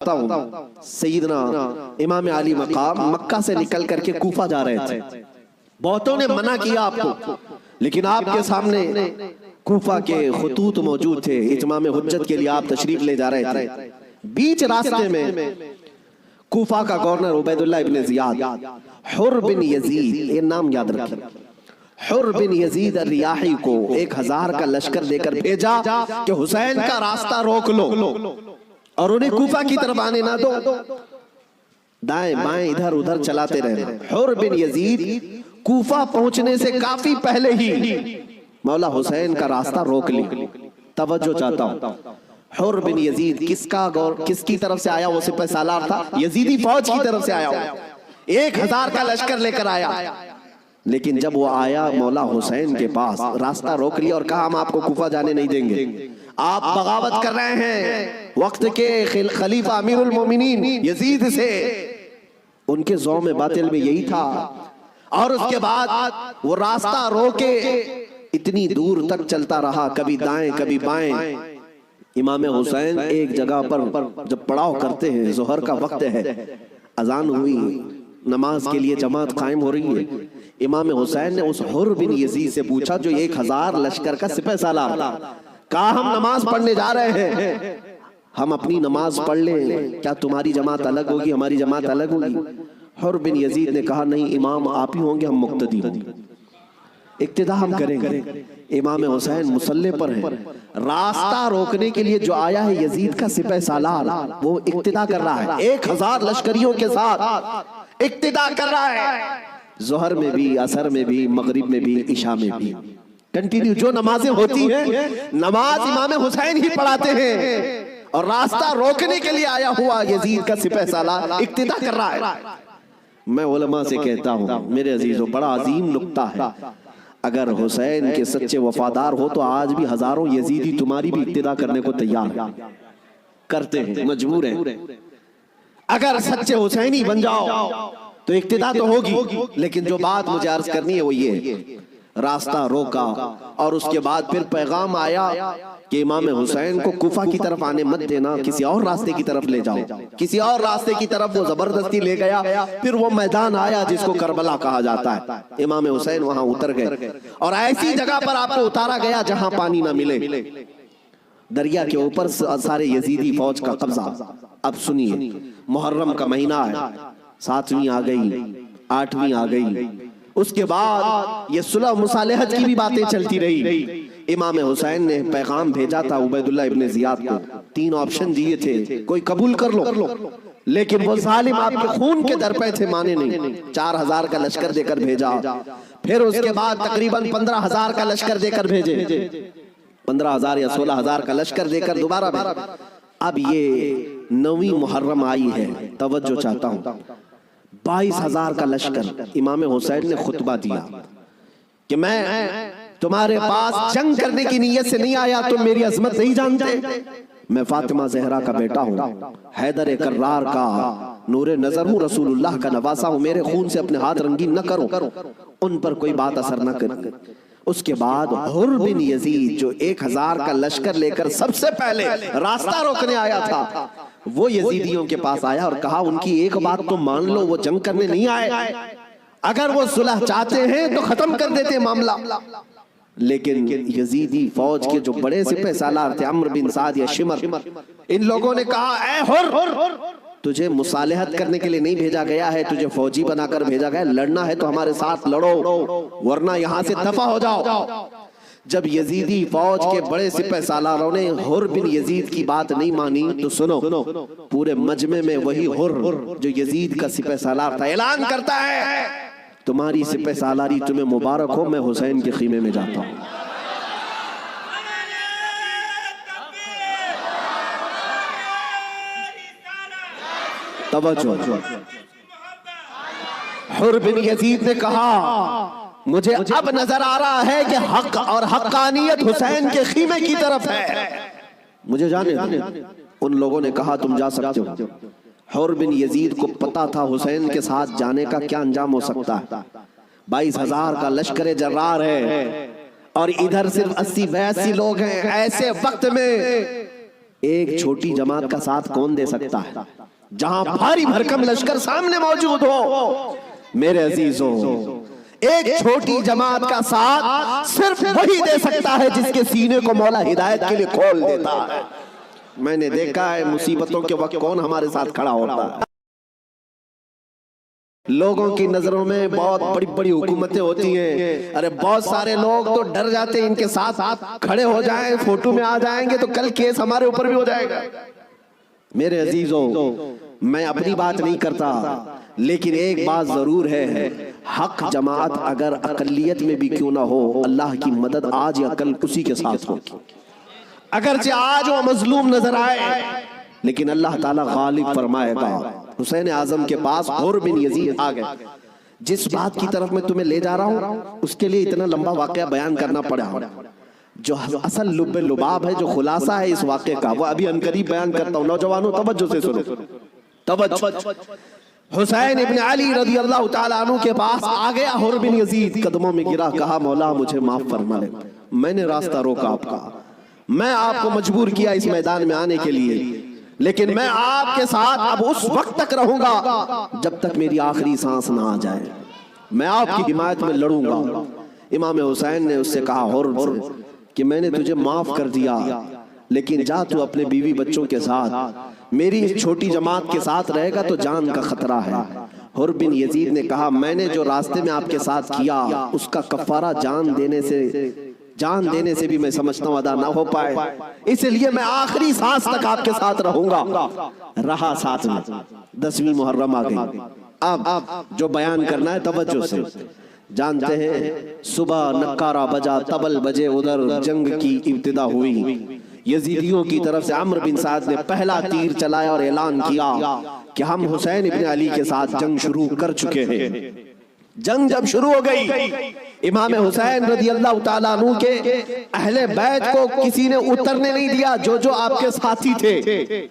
ہوں سیدنا امام علی مقام مکہ سے نکل کر کے کوفہ جا رہے تھے. بہتوں نے منع کیا آپ کو، لیکن آپ کے سامنے کوفہ کے خطوط موجود تھے. اتمام حجت کے لیے آپ تشریف لے جا رہے تھے. بیچ راستے میں کوفہ کا گورنر عبید اللہ ابن زیاد، حر بن یزید، یہ نام یاد رکھیں، حر بن یزید الریاحی کو 1000 کا لشکر دے کر بھیجا کہ حسین کا راستہ روک لو اور انہیں کوفہ کی طرف آنے نہ دو. دائیں بائیں ادھر ادھر چلاتے رہے. حر بن یزید کوفہ پہنچنے سے کافی پہلے ہی مولا حسین کا راستہ روک لی. توجہ چاہتا ہوں، حر بن یزید کس کی طرف سے آیا؟ وہ سپہ سالار تھا، یزیدی فوج کی طرف سے آیا، 1000 کا لشکر لے کر آیا. لیکن جب وہ آیا مولا حسین کے پاس، راستہ روک لیا اور کہا ہم آپ کو کوفہ جانے نہیں دیں گے، آپ بغاوت کر رہے ہیں وقت کے خلیفہ امیر المومنین یزید سے. ان کے ذوم باطل میں یہی تھا. اور اس کے بعد وہ راستہ روکے اتنی دور تک چلتا رہا، کبھی دائیں کبھی بائیں. امام حسین ایک جگہ پر جب پڑاؤ کرتے ہیں، ظہر کا وقت ہے، اذان ہوئی، نماز کے لیے جماعت قائم ہو رہی ہے. امام حسین نے اس حر بن یزید سے پوچھا جو 1000 لشکر کا سپہ سالار تھا، کہا ہم نماز پڑھنے جا رہے ہیں، ہم اپنی نماز پڑھ لیں، کیا تمہاری جماعت الگ ہوگی ہماری جماعت الگ ہوگی؟ حر بن یزید نے کہا نہیں، امام آپ ہی ہوں گے، ہم مقتدی ہوں گے، اقتداء ہم کریں گے. امام حسین مصلی پر ہیں، راستہ روکنے کے لیے جو آیا ہے یزید کا سپہ سالار، وہ اقتداء کر رہا ہے، 1000 لشکریوں کے ساتھ اقتداء کر رہا ہے. ظہر میں بھی، عصر میں بھی، مغرب میں بھی، عشاء میں بھی کنٹینیو جو نمازیں ہوتی ہیں، نماز امام حسین ہی پڑھاتے ہیں. اور راستہ روکنے کے لیے آیا ہوا یزید کا سپہ سالار اقتداء کر رہا ہے. میں علماء سے کہتا ہوں میرے عزیزوں، بڑا عظیم نقطہ ہے، اگر حسین کے سچے وفادار ہو تو آج بھی ہزاروں یزیدی تمہاری بھی اقتداء کرنے کو تیار کرتے ہیں، مجبور ہیں. اگر سچے حسینی بن جاؤ تو اقتداء تو ہوگی، لیکن جو بات مجھے عرض کرنی ہے وہ یہ ہے، راستہ روکا اور اس کے بعد پھر پیغام آیا کہ امام حسین کو کوفہ کی طرف آنے مت دینا، کسی اور راستے کی طرف لے جاؤ. کسی اور راستے کی طرف وہ زبردستی لے گیا. پھر وہ میدان آیا جس کو کربلا کہا جاتا ہے، امام حسین وہاں اتر گئے اور ایسی جگہ پر آپ کو اتارا گیا جہاں پانی نہ ملے، دریا کے اوپر سارے یزیدی فوج کا قبضہ. اب سنیے، محرم کا مہینہ ہے، 7ویں آ گئی، 8ویں آ گئی، اس کے بعد یہ صلح مصالحت کی بھی باتیں چلتی رہی. امام حسین نے پیغام بھیجا تھا عبید اللہ ابن زیاد کو، 3 آپشن دیے تھے، کوئی قبول کر لو، لیکن وہ ظالم آپ کے خون کے در پہ تھے، مانے نہیں. 4000 کا لشکر دے کر بھیجا. پھر اس کے بعد تقریباً 15000 کا لشکر دے کر بھیجے، 15000 یا 16000 کا لشکر دے کر دوبارہ بھیجا. اب یہ 9ویں محرم آئی ہے، توجہ چاہتا ہوں، 22000 کا لشکر. امام حسین نے خطبہ دیا کہ میں تمہارے پاس جنگ کرنے کی نیت سے نہیں آیا، تم میری عظمت نہیں جانتے، میں فاطمہ زہرا کا بیٹا ہوں، حیدر کرار کا نور نظر ہوں، رسول اللہ کا نواسا ہوں، میرے خون سے اپنے ہاتھ رنگین نہ کرو، ان پر کوئی بات اثر نہ کرے. اس کے بعد حر بن یزید جو 1000 کا لشکر لے کر سب سے پہلے راستہ روکنے آیا تھا، وہ یزیدیوں کے پاس آیا اور کہا ان کی ایک بات تو مان لو، وہ جنگ کرنے نہیں آئے، اگر وہ صلح چاہتے ہیں تو ختم کر دیتے معاملہ. لیکن یزیدی فوج کے جو بڑے سپہ سالار تھے، عمرو بن سعد یا شمر، ان لوگوں نے کہا اے حر، تجھے مصالحت کرنے کے لیے نہیں بھیجا گیا ہے، تجھے فوجی بنا کر بھیجا گیا ہے، لڑنا ہے تو ہمارے ساتھ لڑو ورنہ یہاں سے دفع ہو جاؤ. جب یزیدی فوج کے بڑے سپہ سالاروں نے حر بن یزید کی بات نہیں مانی تو سنو، پورے مجمع میں وہی حر جو یزید کا سپہ سالار تھا اعلان کرتا ہے تمہاری سپہ سالاری تمہیں مبارک ہو، میں حسین کے خیمے میں جاتا ہوں. توجہ، حر بن یزید نے کہا مجھے اب نظر آ رہا ہے کہ حق اور حقانیت حسین کے خیمے کی طرف ہے، مجھے جانے دیں. ان لوگوں نے کہا تم جا سکتے ہو. حر بن یزید کو پتا تھا حسین کے ساتھ جانے کا کیا انجام ہو سکتا ہے. 22000 کا لشکر جرار ہے اور ادھر صرف 80-82 لوگ ہیں. ایسے وقت میں ایک چھوٹی جماعت کا ساتھ کون دے سکتا ہے جہاں بھاری بھرکم لشکر سامنے موجود ہو؟ میرے عزیزوں، ایک چھوٹی جماعت کا ساتھ صرف وہی دے سکتا ہے جس کے سینے کو مولا ہدایت کے لیے کھول دیتا ہے۔ میں نے دیکھا ہے مصیبتوں کے وقت کون ہمارے ساتھ کھڑا ہوتا ہے۔ لوگوں کی نظروں میں بہت بڑی بڑی حکومتیں ہوتی ہیں، ارے بہت سارے لوگ تو ڈر جاتے ہیں ان کے ساتھ کھڑے ہو جائیں، فوٹو میں آ جائیں گے تو کل کیس ہمارے اوپر بھی ہو جائے گا۔ میرے عزیزوں، میں اپنی بات نہیں کرتا، لیکن ایک بات ضرور ہے، حق جماعت اگر اقلیت میں بھی کیوں نہ ہو، اللہ کی مدد آج یا کل اسی کے ساتھ ہوگی۔ اگرچہ آج وہ مظلوم نظر آئے لیکن اللہ تعالیٰ غالب فرمائے گا۔ حسین اعظم کے پاس حر بن یزید آ گئے۔ جس بات کی طرف میں تمہیں لے جا رہا ہوں اس کے لیے اتنا لمبا واقعہ بیان کرنا پڑا، جو اصل لب لباب ہے، جو خلاصہ ہے اس واقعے کا، وہ ابھی عنقریب بیان کرتا ہوں۔ نوجوانوں توجہ سے سنو، توجہ۔ حسین ابن علی رضی اللہ تعالیٰ عنہ کے پاس آ گیا حر بن یزید، قدموں میں گرا، کہا مولا مجھے معاف فرما لے، میں نے راستہ روکا آپ کا، میں آپ کو مجبور کیا اس میدان میں آنے کے لیے، لیکن میں آپ کے ساتھ اب اس وقت تک رہوں گا جب تک میری آخری سانس نہ آ جائے، میں آپ کی حمایت میں لڑوں گا۔ امام حسین نے اس سے کہا حر کہ میں نے تجھے معاف کر دیا، لیکن جا تو اپنے بیوی بچوں کے ساتھ، میری اس چھوٹی جماعت کے ساتھ رہے گا تو جان کا خطرہ ہے۔ حر بن یزید نے کہا میں نے جو راستے میں آپ کے ساتھ کیا اس کا کفارہ جان دینے سے بھی میں سمجھتا ہوں ادا نہ ہو پائے، اس لیے میں آخری سانس تک آپ کے ساتھ رہوں گا۔ رہا ساتھ میں، 10ویں محرم آ گئی۔ اب جو بیان کرنا ہے توجہ سے، جانتے ہیں صبح نکارہ بجا، طبل بجے، ادھر جنگ کی ابتدا ہوئی۔ یزیدیوں کی طرف سے عمرو بن سعد نے پہلا تیر چلایا اور اعلان کیا کہ ہم حسین ابن علی کے ساتھ جنگ شروع کر چکے ہیں۔ جنگ جب شروع ہو گئی، امام حسین رضی اللہ تعالیٰ عنہ کے اہل بیت کو کسی نے اترنے نہیں دیا، جو آپ کے ساتھی تھے،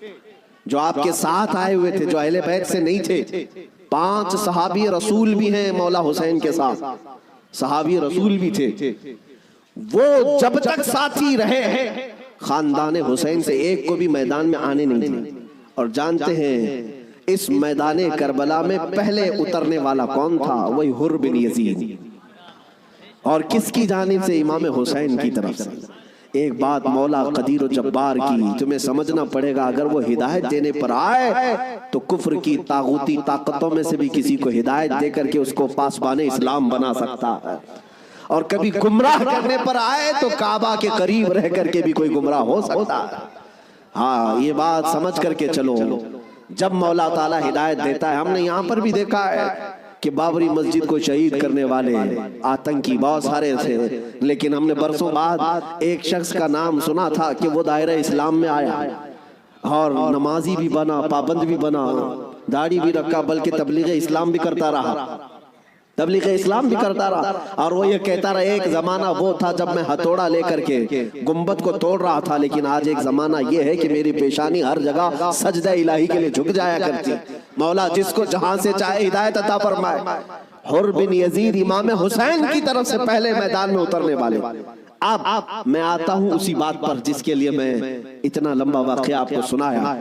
جو آپ کے ساتھ آئے ہوئے تھے، جو اہل بیت سے نہیں تھے۔ 5 صحابی رسول بھی ہیں مولا حسین کے ساتھ، صحابی رسول بھی تھے، وہ جب تک ساتھی رہے خاندان حسین سے ایک کو بھی میدان میں آنے نہیں دیں۔ اور جانتے ہیں اس میدان کربلا میں پہلے اترنے والا کون تھا؟ وہی حر بن یزید، اور کس کی جانب سے؟ امام حسین کی طرف سے۔ ایک بات مولا قدیر و جبار کی تمہیں سمجھنا پڑے گا، اگر وہ ہدایت دینے پر آئے تو کفر کی طاغوتی طاقتوں میں سے بھی کسی کو ہدایت دے کر کے اس کو پاسبان اسلام بنا سکتا ہے، اور کبھی گمراہ کرنے پر آئے تو کعبہ کے قریب رہ کر کے بھی کوئی گمراہ ہو سکتا ہے۔ ہاں، یہ بات سمجھ کر کے چلو، جب مولا تعالیٰ ہدایت دیتا ہے، ہم نے یہاں پر بھی دیکھا ہے کہ بابری مسجد کو شہید کرنے والے آتنکی بہت سارے تھے، لیکن ہم نے برسوں بعد ایک شخص کا نام سنا تھا کہ وہ دائرہ اسلام میں آیا اور نمازی بھی بنا، پابند بھی بنا، داڑھی بھی رکھا، بلکہ تبلیغ اسلام بھی کرتا رہا، تبلیغ اسلام بھی کرتا رہا، اور وہ یہ کہتا رہا ایک زمانہ وہ تھا جب میں ہتھوڑا لے کر کے گنبد کو توڑ رہا تھا، لیکن آج ایک زمانہ یہ ہے کہ میری پیشانی ہر جگہ سجدہ الہی کے لیے جھک جایا کرتی۔ مولا جس کو جہاں سے چاہے ہدایت عطا فرمائے۔ حر بن یزید امام حسین کی طرف سے پہلے میدان میں اترنے والے۔ اب میں آتا ہوں اسی بات پر جس کے لیے میں اتنا لمبا واقعہ آپ کو سنایا۔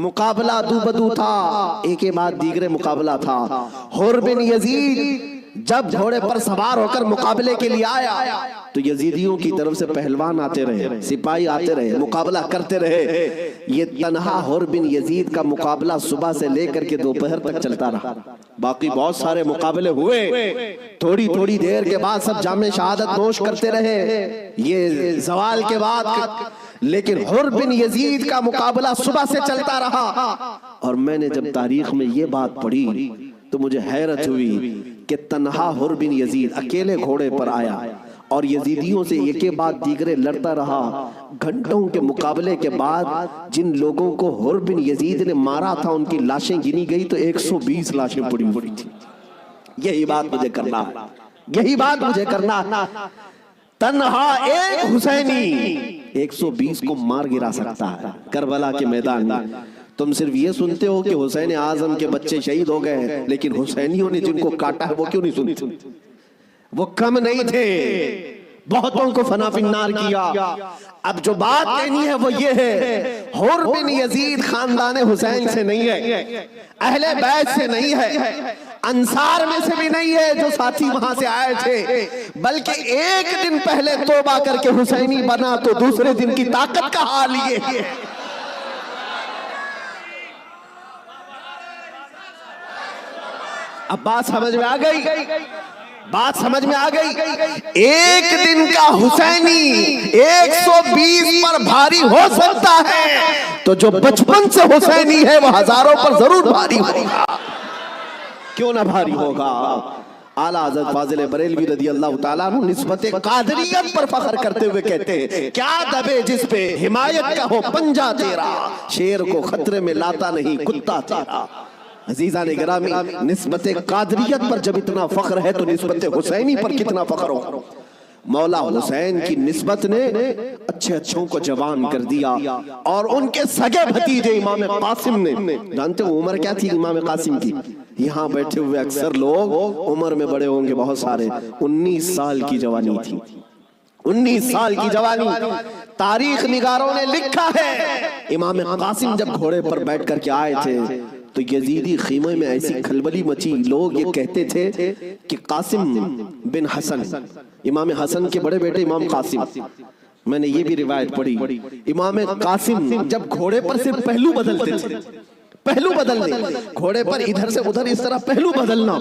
مقابلہ دو بدو تھا، ایک کے بعد دیگرے مقابلہ تھا۔ حر بن یزید جب گھوڑے پر سوار ہو کر مقابلے کے لیے آیا تو یزیدیوں کی طرف سے پہلوان آتے رہے، سپاہی آتے رہے، مقابلہ کرتے رہے۔ یہ تنہا حر بن یزید کا مقابلہ صبح سے لے کر کے دوپہر تک چلتا رہا۔ باقی بہت سارے مقابلے ہوئے، تھوڑی تھوڑی دیر کے بعد سب جام شہادت نوش کرتے رہے، یہ زوال کے بعد، لیکن حر بن یزید کا مقابلہ صبح سے چلتا رہا۔ اور میں نے جب تاریخ میں یہ بات پڑھی تو مجھے حیرت ہوئی کہ تنہا حر بن یزید اکیلے گھوڑے پر آیا اور یزیدیوں سے ایک کے بعد دیگرے لڑتا رہا۔ گھنٹوں کے مقابلے کے بعد جن لوگوں کو حر بن یزید نے مارا تھا ان کی لاشیں گنی گئی تو 120 لاشیں پڑی ہوئی تھی۔ یہی بات مجھے کرنا ہے، یہی بات مجھے کرنا ہے۔ تنہا ایک حسینی 120 کو مار گرا سکتا ہے کربلا کے میدان میں۔ تم صرف یہ سنتے ہو کہ حسین اعظم کے بچے شہید ہو گئے، لیکن حسینیوں نے جن کو کاٹا ہے وہ کیوں نہیں سنتے؟ وہ کم نہیں تھے، بہتوں کو فنا فی النار کیا۔ اب جو بات کہنی ہے وہ یہ ہے، حر بن یزید خاندان حسین سے نہیں ہے، اہل بیت سے نہیں ہے، انصار میں سے بھی نہیں ہے جو ساتھی وہاں سے آئے تھے، بلکہ ایک دن پہلے توبہ کر کے حسینی بنا تو دوسرے دن کی طاقت کا حال یہ ہے۔ اب بات سمجھ میں آ گئی، بات سمجھ میں آ گئی۔ ایک دن کا حسینی 120 پر بھاری ہو سکتا ہے، تو جو بچپن سے حسینی ہے وہ ہزاروں پر ضرور بھاری ہوگا۔ کیوں نہ بھاری ہوگا؟ اعلیٰ حضرت فاضل بریلوی رضی اللہ تعالیٰ عنہ نسبت قادریت پر فخر کرتے ہوئے کہتے ہیں، کیا دبے جس پہ حمایت کا ہو پنجہ تیرا، شیر کو خطرے میں لاتا نہیں کتا تیرا۔ عزیزان گرامی، نسبت قادریت پر جب اتنا فخر ہے تو نسبت حسینی پر کتنا فخر ہو۔ مولا حسین کی نسبت نے اچھے اچھوں کو جوان کر دیا، اور ان کے سگے بھتیجے امام قاسم نے، جانتے ہو عمر کیا تھی امام قاسم کی؟ یہاں بیٹھے ہوئے اکثر لوگ عمر میں بڑے ہوں گے بہت سارے، 19 سال کی جوانی تھی، 19 سال کی جوانی۔ تاریخ نگاروں نے لکھا ہے امام قاسم جب گھوڑے پر بیٹھ کر کے آئے تھے تو یزیدی خیمے میں ایسی کھلبلی مچی، لوگ یہ کہتے تھے کہ قاسم بن حسن، امام حسن کے بڑے بیٹے امام قاسم، میں نے یہ بھی روایت پڑھی، امام قاسم جب گھوڑے پر صرف پہلو بدلتے تھے، پہلو بدلنے، گھوڑے پر ادھر سے ادھر اس طرح پہلو بدلنا،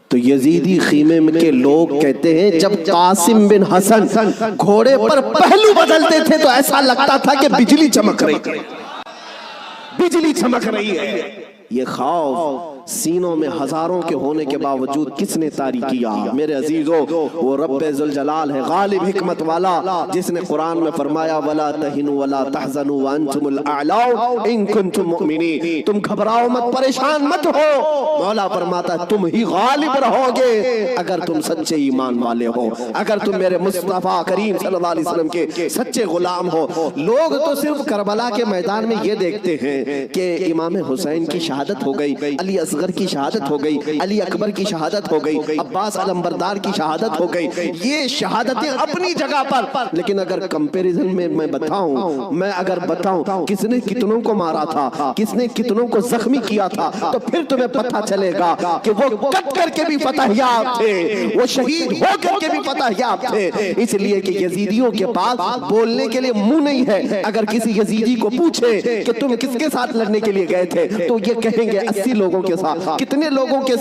تو یزیدی خیمے کے لوگ کہتے ہیں جب قاسم بن حسن گھوڑے پر پہلو بدلتے تھے تو ایسا لگتا تھا کہ بجلی چمک رہی ہے، بجلی چمک رہی ہے۔ یہ خوف سینوں میں ہزاروں کے ہونے کے باوجود کس نے طاری کیا؟ میرے عزیزو، وہ رب ذوالجلال ہے، غالب حکمت والا، جس نے قرآن میں فرمایا وَلَا تَهِنُوا وَلَا تَحْزَنُوا وَأَنْتُمُ الْأَعْلَوْنَ إِن كُنتُم مُؤْمِنِينَ، تم گھبراؤ مت، پریشان مت ہو، مولا فرماتا ہے تم ہی غالب رہو گے اگر تم سچے ایمان والے ہو، اگر تم میرے مصطفیٰ کریم صلی اللہ علیہ وسلم کے سچے غلام ہو۔ لوگ تو صرف کربلا کے میدان میں یہ دیکھتے ہیں کہ امام حسین کی شہادت ہو گئی، علی اصغر کی شہادت ہو گئی، علی اکبر کی شہادت ہو گئی، عباس علمبردار کی شہادت ہو گئی، یہ شہادتیں اپنی جگہ پر، لیکن اگر کمپیریزن میں بتاؤں، میں اگر بتاؤں کس نے کتنوں کو مارا تھا، کس نے کتنوں کو زخمی کیا تھا، تو پھر تمہیں پتہ چلے گا کہ وہ کٹ کر کے بھی فتح یاب تھے، وہ شہید ہو کر کے بھی فتح یاب تھے۔ اس لیے کہ یزیدیوں کے پاس بولنے کے لیے منہ نہیں ہے، اگر کسی یزیدی کو پوچھے کہ تم کس کے ساتھ لڑنے کے لیے گئے تھے تو یہ کہیں گے 80 لوگوں کے ساتھ۔ کتنے لوگوں کے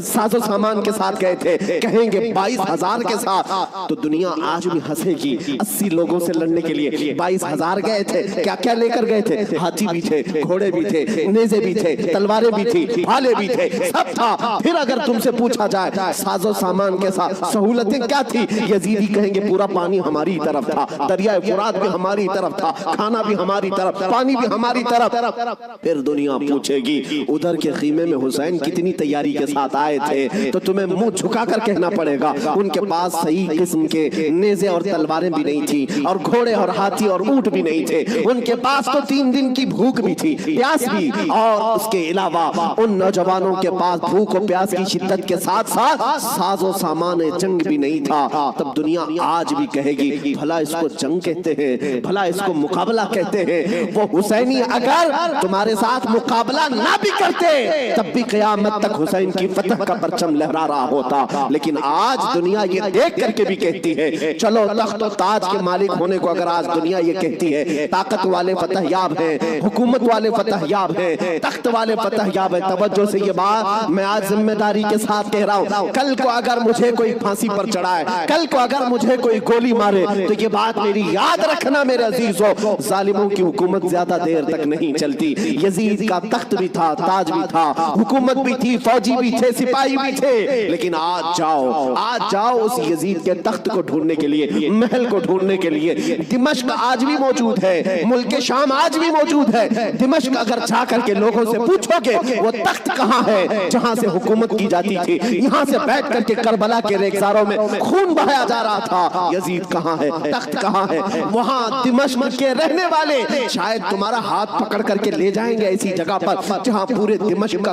ساز و سامان کے ساتھ گئے تھے؟ کہیں گے 22,000 کے ساتھ۔ تو دنیا آج بھی ہنسے گی، 80 لوگوں سے لڑنے کے لیے 22,000 گئے تھے، کیا کیا لے کر گئے تھے؟ ہاتھی بھی تھے، گھوڑے بھی تھے، نیزے بھی تھے، تلواریں بھی تھی، بھالے بھی تھے، سب تھا۔ پھر اگر تم سے پوچھا جائے ساز و سامان کے ساتھ سہولتیں کیا تھی، یزیدی کہیں گے پورا پانی ہماری طرف تھا، دریائے فرات بھی ہماری طرف تھا، کھانا بھی ہماری طرف، پانی بھی ہماری طرف۔ پھر دنیا پوچھے گی ادھر کے خیمے میں حسین کتنی تیاری کے ساتھ آئے تھے، تو تمہیں منہ جھکا کر کہنا پڑے گا ان کے پاس صحیح قسم کے نیزے اور تلواریں بھی نہیں تھی، اور گھوڑے اور ہاتھی اور اونٹ بھی نہیں تھے، ان کے پاس تو 3 دن کی بھوک بھی تھی، پیاس بھی، اور اس کے علاوہ ان نوجوانوں کے پاس بھوک و پیاس کی شدت کے ساتھ ساتھ ساز و سامان جنگ بھی نہیں تھا۔ تب دنیا آج بھی کہے گی بھلا اس کو جنگ کہتے ہیں، بھلا اس کو مقابلہ کہتے ہیں۔ وہ حسینی اگر تمہارے ساتھ مقابلہ نہ بھی کرتے تب بھی قیامت تک حسین کی فتح کا پرچم لہرا رہا ہوتا، لیکن آج دنیا یہ دیکھ کر کے بھی کہتی ہے، چلو تخت و تاج کے مالک ہونے کو اگر آج دنیا یہ کہتی ہے، طاقت والے فتح یاب ہیں، حکومت والے فتح یاب ہیں، تخت والے فتح یاب ہیں، توجہ سے یہ بات میں آج ذمہ داری کے ساتھ کہہ رہا ہوں، کل کو اگر مجھے کوئی پھانسی پر چڑھائے، کل کو اگر مجھے کوئی گولی مارے تو یہ بات میری یاد رکھنا میرے عزیزو، ظالموں کی حکومت زیادہ دیر تک نہیں چلتی۔ یزید کا تخت بھی تھا، تاج بھی تھا، حکومت بھی تھی، فوجی بھی تھے، سپاہی بھی تھے، لیکن آج جاؤ اس یزید کے تخت کو ڈھونڈنے کے لیے، محل کو ڈھونڈنے کے لیے۔ دمشق آج بھی موجود ہے، ملک شام آج بھی موجود ہے۔ دمشق اگر جا کر کے لوگوں سے پوچھو گے وہ تخت کہاں ہے جہاں سے حکومت کی جاتی تھی، یہاں سے بیٹھ کر کے کربلا کے ریگزاروں میں خون بہایا جا رہا تھا، یزید کہاں ہے، تخت کہاں ہے؟ وہاں دمشق کے رہنے والے شاید تمہارا ہاتھ پکڑ کر کے لے جائیں گے ایسی جگہ پر جہاں پورے دمشق کا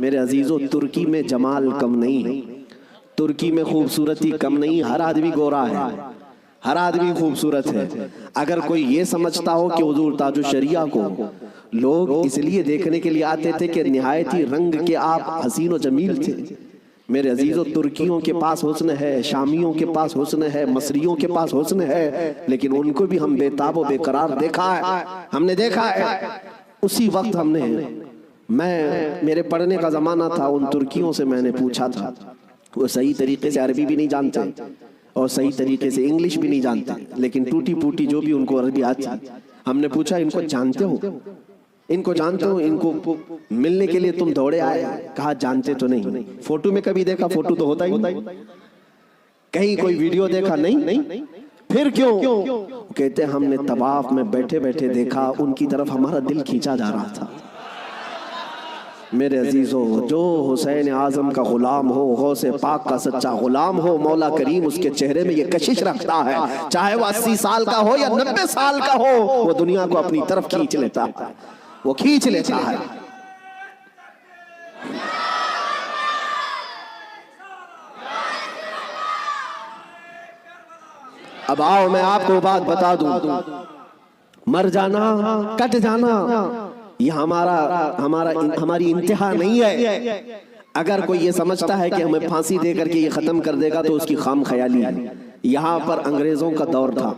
میرے عزیزوں ترکی میں جمال کم نہیں ہے، ترکی میں خوبصورتی کم نہیں، ہر آدمی گورا ہے، ہر آدمی خوبصورت ہے۔ اگر کوئی یہ سمجھتا ہو کہ حضور تاج الشریعہ کو لوگ اس لیے دیکھنے کے لیے آتے تھے کہ نہایت ہی رنگ کے آپ حسین و جمیل تھے، میرے عزیزوں ترکیوں کے پاس حسن ہے، شامیوں کے پاس حسن ہے، مصریوں کے پاس حسن ہے، لیکن ان کو بھی ہم بے تاب و بے قرار دیکھا ہے، ہم نے دیکھا ہے۔ اسی وقت ہم نے میرے پڑھنے کا زمانہ تھا، ان ترکیوں سے میں نے پوچھا تھا، وہ صحیح طریقے سے عربی بھی نہیں جانتے اور صحیح طریقے سے انگلش بھی نہیں جانتے، لیکن ٹوٹی پوٹی جو بھی ان کو عربی آتی، ہم نے پوچھا ان کو جانتے ہو، ان کو جانتے ہو، ان کو ملنے کے لیے تم دوڑے آئے؟ کہا جانتے تو نہیں، فوٹو میں کبھی دیکھا، فوٹو تو ہوتا ہی، کہیں کوئی ویڈیو دیکھا نہیں، پھر کیوں؟ کہتے ہم نے طواف میں بیٹھے بیٹھے دیکھا، ان کی طرف ہمارا دل کھینچا جا رہا تھا۔ میرے عزیزوں جو حسین اعظم کا غلام ہو، غوث پاک کا سچا غلام ہو، مولا کریم اس کے چہرے میں یہ کشش رکھتا ہے، چاہے وہ 80 سال کا ہو یا 90 سال کا ہو، وہ دنیا کو اپنی طرف کھینچ لیتا ہے، وہ کھینچ لیتا ہے۔ اب آؤ میں آپ کو بات بتا دوں، مر جانا، کٹ جانا، یہ ہماری انتہا نہیں ہے۔ اگر کوئی یہ سمجھتا ہے کہ ہمیں پھانسی دے کر کے یہ ختم کر دے گا تو اس کی خام خیالی ہے۔ یہاں پر انگریزوں کا دور تھا،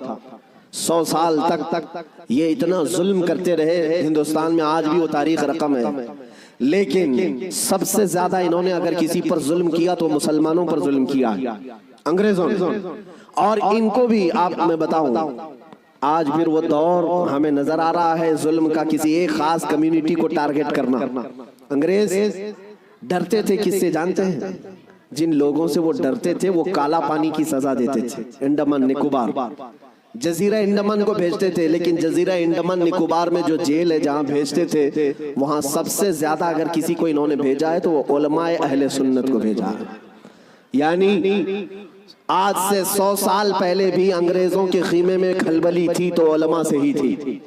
100 سال تک یہ اتنا ظلم کرتے رہے، ہندوستان میں آج بھی وہ تاریخ رقم ہے، لیکن سب سے زیادہ انہوں نے اگر کسی پر ظلم کیا تو مسلمانوں پر ظلم کیا انگریزوں نے، اور ان کو بھی آپ میں بتاؤں آج پھر وہ دور ہمیں نظر آ رہا ہے ظلم کا، کسی ایک خاص کمیونٹی کو ٹارگٹ کرنا۔ انگریز ڈرتے تھے کس سے جانتے ہیں؟ جن لوگوں سے وہ ڈرتے تھے وہ کالا پانی کی سزا دیتے تھے۔ انڈمان نکوبار، جزیرہ انڈمان کو بھیجتے تھے، لیکن جزیرہ انڈمان نکوبار میں جو جیل ہے جہاں بھیجتے تھے، وہاں سب سے زیادہ اگر کسی کو انہوں نے بھیجا ہے تو وہ علماء اہل سنت کو بھیجا ہے۔ یعنی آج سے 100 سال پہلے بھی انگریزوں کے خیمے میں کھلبلی تھی تو علماء سے ہی تھی،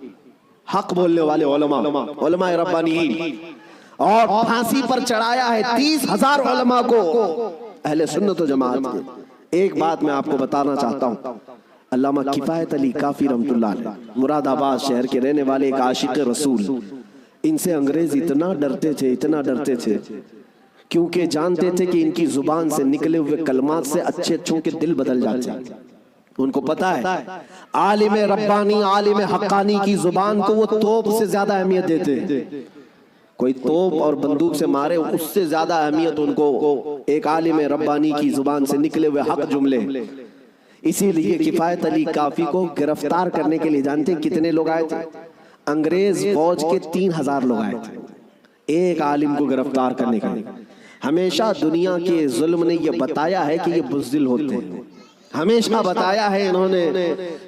حق بولنے والے علماء ربانیین، اور پھانسی پر چڑھایا ہے 30,000 علماء کو اہل سنت و جماعت کے۔ ایک بات میں آپ کو بتانا چاہتا ہوں، علامہ کفایت علی کافی رحمت اللہ علیہ مراد آباد شہر کے رہنے والے ایک عاشق رسول، ان سے انگریز اتنا ڈرتے تھے کیونکہ جانتے تھے کہ ان کی زبان سے نکلے ہوئے کلمات سے اچھے اچھوں کے دل بدل جاتے ہیں۔ ان کو پتا ہے عالم ربانی، عالم حقانی کی زبان کو وہ توپ سے زیادہ اہمیت دیتے ہیں، کوئی توپ اور بندوق سے مارے اس سے زیادہ اہمیت ان کو ایک عالم ربانی کی زبان سے نکلے ہوئے حق جملے۔ اسی لیے کفایت علی کافی کو گرفتار کرنے کے لیے جانتے ہیں کتنے لوگ آئے تھے؟ انگریز فوج کے 3,000 لوگ آئے تھے ایک عالم کو گرفتار کرنے کے لیے۔ ہمیشہ دنیا کے ظلم نے یہ بتایا ہے کہ یہ بزدل ہوتے ہیں، ہمیشہ بتایا ہے انہوں نے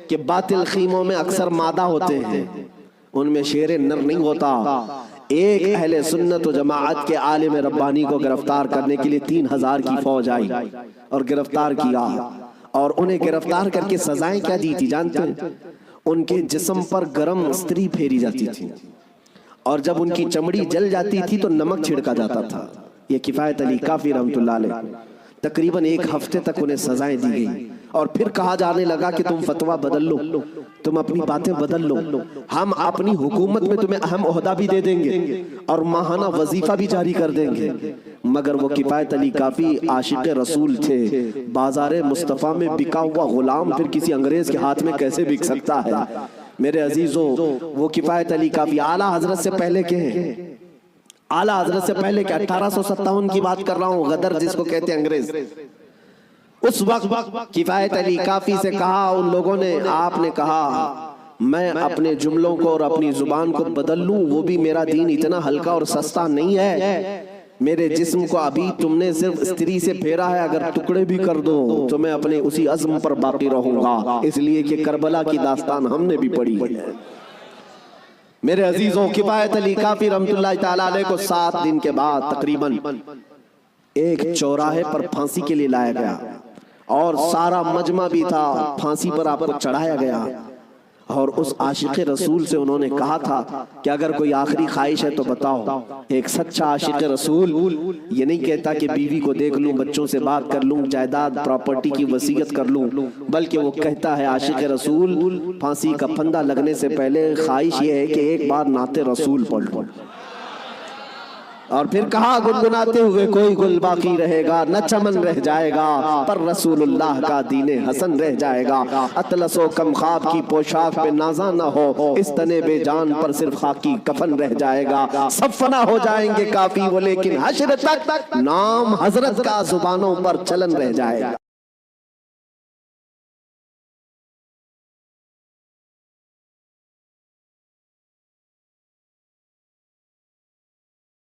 کہ باطل خیموں میں اکثر مادہ ہوتے ہیں، ان میں شیر نر نہیں ہوتا۔ ایک اہل سنت و جماعت کے عالم ربانی کو گرفتار کرنے کے لیے 3,000 کی فوج آئی اور گرفتار کیا، اور انہیں گرفتار کر کے سزائیں کیا دی تھی جانتے ہیں؟ ان کے جسم پر گرم استری پھیری جاتی تھی، اور جب ان کی چمڑی جل جاتی تھی تو نمک چھڑکا جاتا تھا۔ یہ کفایت علی کافی رحمت اللہ علیہ تقریباً 1 ہفتے تک انہیں سزائیں دی گئی، اور پھر کہا جانے لگا کہ تم فتویٰ بدل لو، تم اپنی باتیں بدل لو، ہم اپنی حکومت میں تمہیں اہم عہدہ بھی دے دیں گے اور ماہانہ وظیفہ بھی جاری کر دیں گے۔ مگر وہ کفایت علی کافی عاشق رسول تھے، بازار مصطفیٰ میں بکا ہوا غلام پھر کسی انگریز کے ہاتھ میں کیسے بک سکتا ہے؟ میرے عزیزوں وہ کفایت علی کافی اعلیٰ حضرت سے پہلے کے ہیں، اعلیٰ حضرت سے پہلے کہ 1857 کی بات کر رہا ہوں، غدر جس کو کہتے ہیں انگریز، اس وقت کفایت علی کافی سے کہا ان لوگوں نے، آپ نے کہا میں اپنے جملوں کو اور اپنی زبان کو بدل لوں، وہ بھی میرا دین اتنا ہلکا اور سستا نہیں ہے، میرے جسم کو ابھی تم نے صرف استری سے پھیرا ہے، اگر ٹکڑے بھی کر دو تو میں اپنے اسی عزم پر باقی رہوں گا، اس لیے کہ کربلا کی داستان ہم نے بھی پڑھی ہے۔ میرے عزیزوں کفایت علی کافی رحمت اللہ تعالیٰ علیہ کو 7 دن کے بعد تقریباً ایک چوراہے پر پھانسی کے لیے لایا گیا، اور سارا مجمع بھی تھا، پھانسی پر آپ کو چڑھایا گیا، اور اس عاشق رسول سے انہوں نے کہا تھا کہ اگر کوئی آخری خواہش ہے تو بتاؤ۔ ایک سچا عاشق رسول یہ نہیں کہتا کہ بیوی کو دیکھ لوں، بچوں سے بات کر لوں، جائیداد پراپرٹی کی وصیت کر لوں، بلکہ وہ کہتا ہے عاشق رسول پھانسی کا پھندا لگنے سے پہلے خواہش یہ ہے کہ ایک بار نعت رسول پڑھ لوں۔ اور پھر کہا گنگناتے ہوئے کوئی گل باقی رہے گا، نہ چمن رہ جائے گا، پر رسول اللہ کا دین حسن رہ جائے گا۔ اطلس و کم خواب کی پوشاک پہ نازاں نہ ہو، اس تنے بے جان پر صرف خاکی کفن رہ جائے گا۔ سب فنا ہو جائیں گے کافی وہ، لیکن حشر تک نام حضرت کا زبانوں پر چلن رہ جائے گا۔